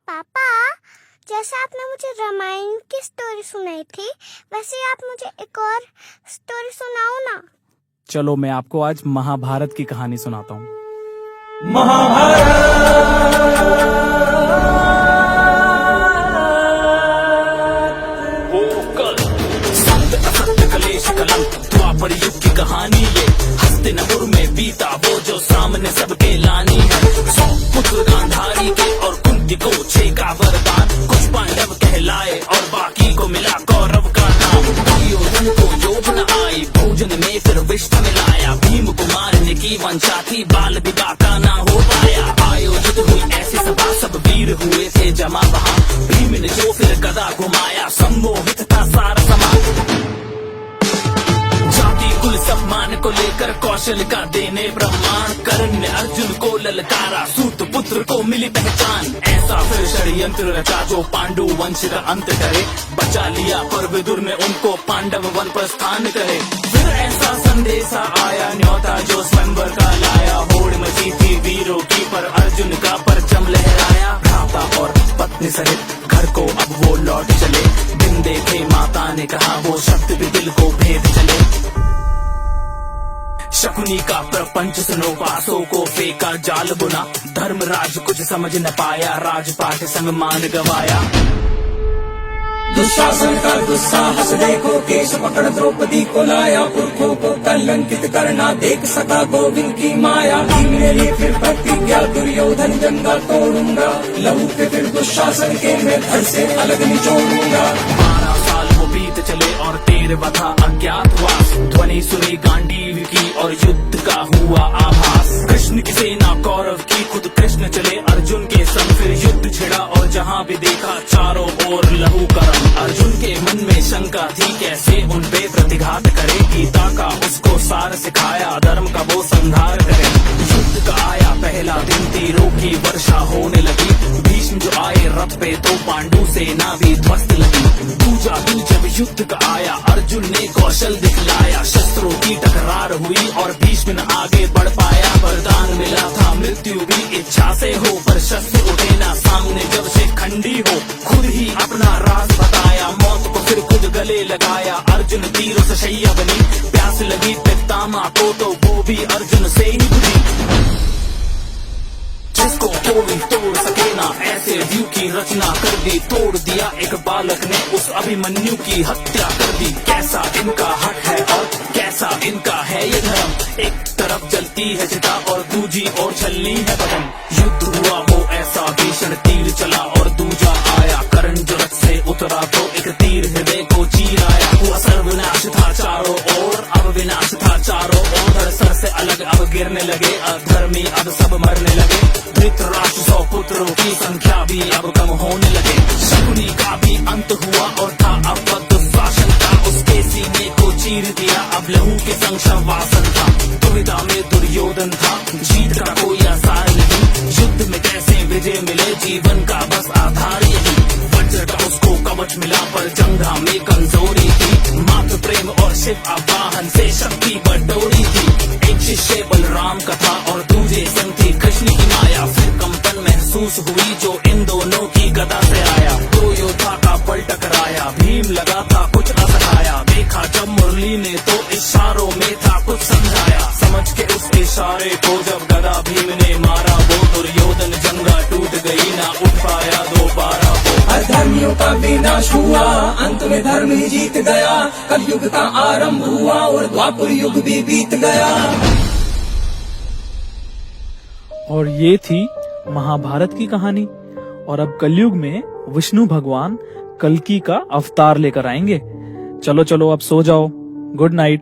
पापा, जैसे आपने मुझे रामायण की स्टोरी सुनाई थी, वैसे आप मुझे एक और स्टोरी सुनाओ ना। चलो मैं आपको आज महाभारत की कहानी सुनाता हूँ। वो कल सत्य असत्य कलेश कलंक द्वापर युग की कहानी ये हस्तिनापुर में बीता वो जो सामने सबके लानी है। 100 पुत्र गांधारी के और कुंती को 6 का वरदान, कुछ पांडव कहलाए और बाकी को मिला कौरव का नाम। दुर्योधन को योग न आई, भोजन में फिर विष मिलाया। भीम को मारने की वंशा थी, बाल विवाह का ना हो पाया। आयोजित हुई ऐसी सभा, सब वीर हुए थे जमा वहाँ। भीम ने जो फिर गदा घुमाया, सम्मोहित था सारा समाज। जाति कुल सम्मान को लेकर कौशल का देने प्रमाण, कर्ण ने अर्जुन को ललकारा, सूत पुत्र को मिली पहचान। ऐसा फिर षड्यंत्र रचा जो पांडु वंश का अंत करे। बचा लिया पर विदुर ने उनको पांडव वन पर स्थान करे। फिर ऐसा संदेशा आया न्योता जो स्वयंवर का लाया। होड़ मची थी वीरों की पर अर्जुन का परचम लहराया। भ्राता और पत्नी सहित घर को अब वो लौट चले। दिन देखे माता ने कहा वो शब्द भी दिल को भेद चले। शकुनी का प्रपंच सुनो, पासों को फेंका जाल बुना। धर्मराज कुछ समझ न पाया, राजपाट संग मान गवाया। दुशासन का दुस्साहस देखो, केश पकड़ द्रौपदी को लाया। पुरखों को कलंकित करना देख सका गोविंद की माया। भीम ने ली फिर प्रतिज्ञा, दुर्योधन जंगा तोड़ूंगा। लहू के फिर दुशासन के मैं धड़ से अलग निचोड़ूंगा। 12 साल वो बीत चले और 13वां था अज्ञातवास। ध्वनि सुनी गांडीव की और युद्ध का हुआ आभास। कृष्ण की सेना कौरव की, खुद कृष्ण चले अर्जुन के संग। फिर युद्ध छिड़ा और जहाँ भी देखा चारों ओर लहू का रंग। अर्जुन के मन में शंका थी, कैसे उन पे प्रतिघात करे। गीता का उसको सार सिखाया, धर्म का वो संहार करे। युद्ध का आया पहला दिन, तीरों की वर्षा होने लगी। भीष्म जो आए रथ पे तो पांडु सेना भी ध्वस्त लगी। दूजा दिन जब युद्ध का आया, अर्जुन ने कौशल दिखलाया। शस्त्रों की टकरार हुई और भीष्म न आगे बढ़ पाया। वरदान मिला था मृत्यु भी इच्छा से हो, पर शस्त्र उठे ना सामने जब से खंडी हो। खुद ही अपना राज बताया, मौत को फिर खुद गले लगाया। अर्जुन तीरों से शैया बनी, प्यास लगी पितामह को तो वो भी अर्जुन से ही बुझी। जिसको कोई तोड़ सके ना, ऐसे व्यू की रचना कर दी। तोड़ दिया एक बालक ने उस अभिमन्यु की हत्या कर दी। कैसा इनका हक है और कैसा इनका है ये धर्म। एक तरफ जलती है चिता और दूजी ओर छलनी है बदन। युद्ध हुआ वो ऐसा भीषण, तीर चला और दूजा आया। कर्ण जो रथ से उतरा तो एक तीर हृदय को चीर आया। हुआ सर्वनाश था चारों ओर, अब विनाश था चारों ओर। धड़ सर से अलग अब गिरने लगे, अधर्मी अब सब मरने लगे। धृतराष्ट्र 100 पुत्रों की संख्या भी अब कम होने लगे। शकुनी का भी अंत हुआ और था अब दुशासन का, उसके सीने को चीर दिया। अब लहू के संग शववासन था। दुविधा में दुर्योधन था, जीत का कोई आसार नहीं। युद्ध में कैसे विजय मिले, जीवन का बस आधार यही। वज्र का उसको कवच मिला पर जंघा में कमजोरी थी। मातृ प्रेम और शिव आवाहन से शक्ति बटोरी थी। एक शिष्य बलराम का था और दूजे संग थी कृष्ण की माया। फिर कंपन महसूस हुई जो इन दोनों की गदा से आया। दो योद्धा का बल टकराया, भीम लगा था कुछ असहाया। देखा जब मुरली ने तो इशारों में था कुछ समझाया। समझ के उस इशारे को जब गदा भीम ने मारा, वो दुर्योधन जंगा टूट गई, ना उठ पाया दोबारा वो। अधर्मियों का विनाश हुआ, अंत में धर्म ही जीत गया। कलयुग का आरंभ हुआ और द्वापर युग भी बीत गया। और ये थी महाभारत की कहानी। और अब कलयुग में विष्णु भगवान कल्कि का अवतार लेकर आएंगे। चलो चलो अब सो जाओ। Good night.